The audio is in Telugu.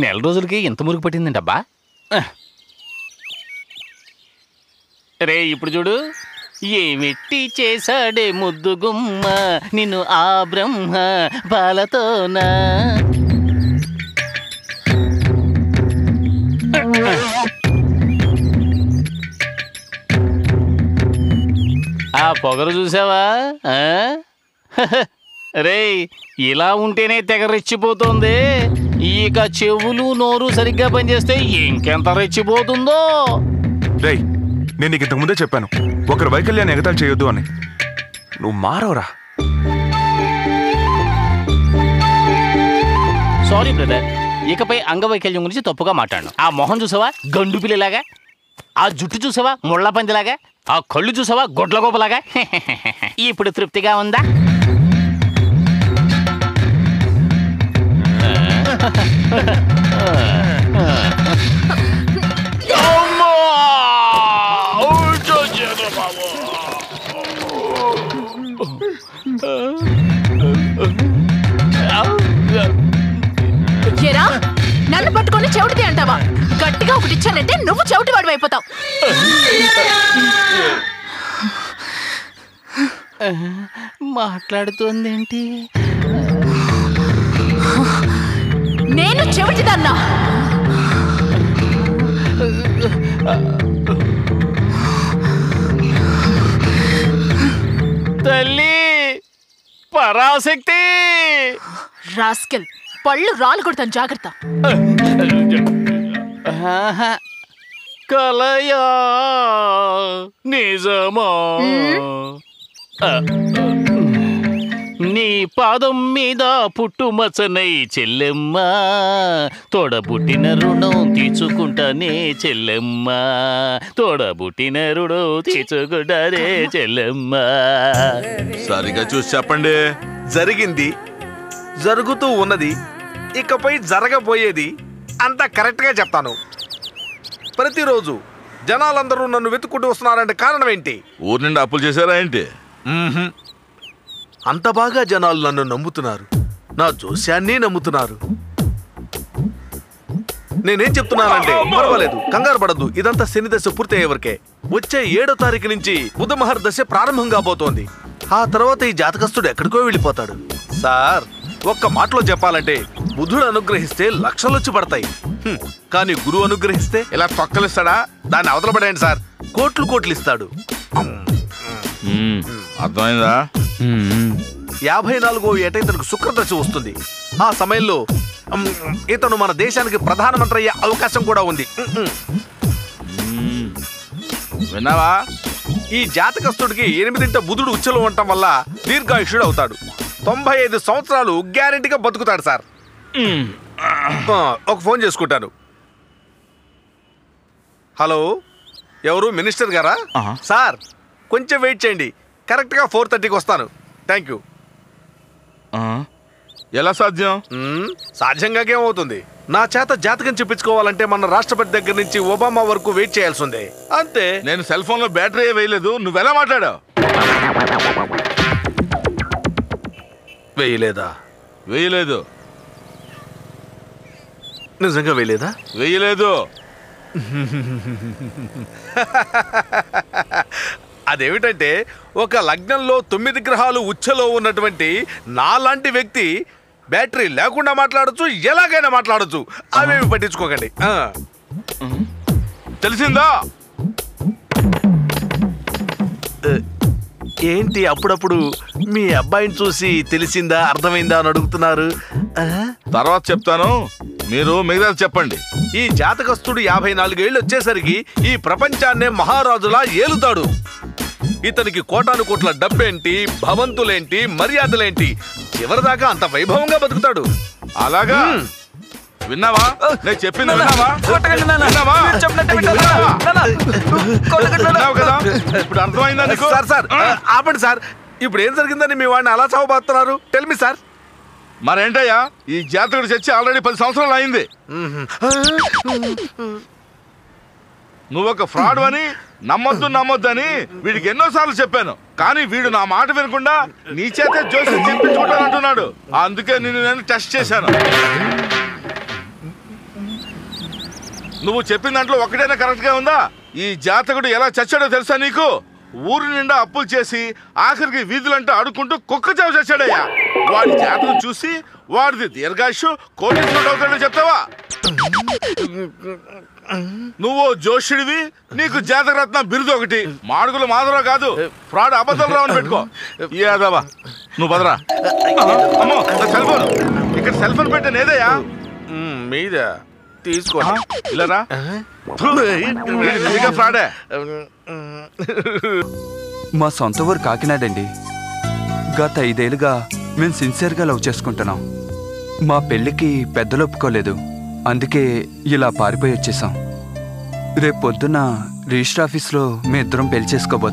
నెల రోజులకి ఎంత మురుగు పట్టిందంటబ్బా. రే ఇప్పుడు చూడు, ఏమిట్టి చేశాడే ముద్దు గుమ్మ నిన్ను ఆ బ్రహ్మ పాలతోనా. ఆ పొగరు చూసావా? రే ఇలా ఉంటేనే తెగ రెచ్చిపోతుంది. ఇక చెవులు నోరు సరిగ్గా పనిచేస్తే ఇంకెంత రెచ్చిపోతుందో. రేయ్, నేను నీకు ఇంతకు ముందే చెప్పాను, ఒకరు వైకల్యాన్ని ఎగతాళి చేయొద్దు అని. నువ్వు మారవరా? సారీ బ్రదర్, ఇకపై అంగవైకల్యం గురించి తప్పుగా మాట్లాడను. ఆ మొహం చూసావా గండు పిల్లలాగా, ఆ జుట్టు చూసావా ముళ్ళ పందిలాగా, ఆ కళ్ళు చూసావా గొడ్ల గోపలాగా. ఇప్పుడు తృప్తిగా ఉందా? ఏరా, నన్ను పట్టుకొని చెవిటిది అంటావా? గట్టిగా ఒకటి ఇచ్చానంటే నువ్వు చెవిటి వాడు అయిపోతావు. మాట్లాడుతోందేంటి? నేను చెవిటిదన్నా. తల్లి పరాశక్తి. రాస్కెల్, పళ్ళు రాలు కొడతాను, జాగ్రత్త. కలయా నిజమా? నీ పాదం మీద పుట్టుమచ్చనై చెల్లెమ్మ, తోడబుట్టిన రుణం తీర్చుకుంటానే చెల్లెమ్మ, తోడబుట్టిన రుణం తీర్చుకుంటానే చెల్లెమ్మ. సరిగా చూసి చెప్పండి. జరిగింది, జరుగుతూ ఉన్నది, ఇకపై జరగబోయేది అంతా కరెక్ట్గా చెప్తాను. ప్రతిరోజు జనాలందరూ నన్ను వెతుక్కుంటూ వస్తున్నారంటే కారణం ఏంటి? ఊరి నుండి అప్పులు చేశారా ఏంటి? అంత బాగా జనాలు నన్ను నమ్ముతున్నారు, నా జోస్యాన్ని నమ్ముతున్నారు. నేనేం చెప్తున్నానంటే, పర్వాలేదు, కంగారు పడద్దు, ఇదంతా శని దశ పూర్తి అయ్యేవరకే. వచ్చే 7వ తారీఖు నుంచి బుధమహర్ దశ ప్రారంభం కాబోతోంది. ఆ తర్వాత ఈ జాతకస్తుడు ఎక్కడికో వెళ్ళిపోతాడు. సార్, ఒక్క మాటలో చెప్పాలంటే, బుధుడు అనుగ్రహిస్తే లక్షలొచ్చి పడతాయి, కానీ గురువు అనుగ్రహిస్తే ఇలా తొక్కలిస్తాడా? దాన్ని అవతల పడేయండి సార్, కోట్లు కోట్లు ఇస్తాడు. అర్థమైందా? 54వ ఏట ఇతనికి శుక్రదశ వస్తుంది. ఆ సమయంలో ఇతను మన దేశానికి ప్రధానమంత్రి అయ్యే అవకాశం కూడా ఉంది. విన్నావా? ఈ జాతకస్తుడికి 8ంట బుధుడు ఉచ్చలో ఉండటం వల్ల దీర్ఘాయుషుడు అవుతాడు. 95 సంవత్సరాలు గ్యారెంటీగా బతుకుతాడు సార్. ఒక ఫోన్ చేసుకుంటాను. హలో, ఎవరు? మినిస్టర్ గారా? సార్, కొంచెం వెయిట్ చేయండి, కరెక్ట్గా 4:30కి వస్తాను. Thank you. ఎలా సాధ్యం? సాధ్యంగా ఏమవుతుంది? నా చేత జాతకం చెప్పించుకోవాలంటే మన రాష్ట్రపతి దగ్గర నుంచి ఒబామా వరకు వెయిట్ చేయాల్సిందే, అంతే. నేను సెల్ ఫోన్ లో బ్యాటరీ వేయలేదు, నువ్వెలా మాట్లాడావు? వేయలేదా? వేయలేదు. నిజంగా వేయలేదా? వేయలేదు. అదేమిటంటే, ఒక లగ్నంలో 9 గ్రహాలు ఉచ్చలో ఉన్నటువంటి నాలాంటి వ్యక్తి బ్యాటరీ లేకుండా మాట్లాడచ్చు, ఎలాగైనా మాట్లాడచ్చు. అవేమి పట్టించుకోకండి. తెలిసిందా? ఏంటి అప్పుడప్పుడు మీ అబ్బాయిని చూసి తెలిసిందా, అర్థమైందా అని అడుగుతున్నారు? తర్వాత చెప్తాను, మీరు మిగతా చెప్పండి. ఈ జాతకస్తుడు 54 ఏళ్ళు వచ్చేసరికి ఈ ప్రపంచాన్నే మహారాజులా ఏలుతాడు. ఇతనికి కోటాను కోట్ల డబ్బేంటి, భవంతులేంటి, మర్యాదలేంటి, చివరిదాకా అంత వైభవంగా బతుకుతాడు. అలాగా? విన్నావా? నేను చెప్పింది విన్నావా? ఇప్పుడు అర్థమైందా నీకు? సార్ ఆపండి సార్, ఇప్పుడు ఏం జరిగిందని మీ వాడిని అలా చావబోతున్నారు? Tell me sir. మరేంటయ్యా, ఈ జాతకుడు చచ్చి ఆల్రెడీ 10 సంవత్సరాలు అయింది. నువ్వు ఒక ఫ్రాడ్ అని నమ్మొద్దు అని వీడికి ఎన్నోసార్లు చెప్పాను, కానీ వీడు నా మాట వినకుండా నీ చేతే జోసి చెప్పించుకుంటానంటున్నాడు. అందుకే నేను టెస్ట్ చేశాను. నువ్వు చెప్పిన దాంట్లో ఒకటైనా కరెక్ట్ గా ఉందా? ఈ జాతకుడు ఎలా చచ్చాడో తెలుసా నీకు? ఊరి నిండా అప్పులు చేసి ఆఖరికి వీధులంటే అడుక్కుంటూ కుక్క చావు చచ్చాడయ్యా. వాడి జాతకం చూసి వాడిది దీర్ఘాయుషు కోటీశ్వరుడు అవుతాడని చెప్తావా? నువ్వు జోషుడివి, నీకు జాతకరత్న బిరుదు ఒకటి. మాడుగులు మాధవరావు కాదు, ఫ్రాడ్ అబద్ధాలు రావని పెట్టుకో. ఏదవా నువ్వు బదరా. అమ్మో సెల్ ఫోన్, ఇక్కడ సెల్ ఫోన్ పెట్టాను ఏదయ్యా? మీద తీసుకోండి. ఇలారా ఫ్రాడే. మా సొంత ఊరు కాకినాడండి. గత 5 ఏళ్ళుగా మేము సిన్సియర్గా లవ్ చేసుకుంటున్నాం. మా పెళ్ళికి పెద్దలు ఒప్పుకోలేదు, అందుకే ఇలా పారిపోయి వచ్చేసాం. రేపు పొద్దున్న రిజిస్టర్ ఆఫీస్లో మీ ఇద్దరం పెళ్లి చేసుకోబోతున్నాం.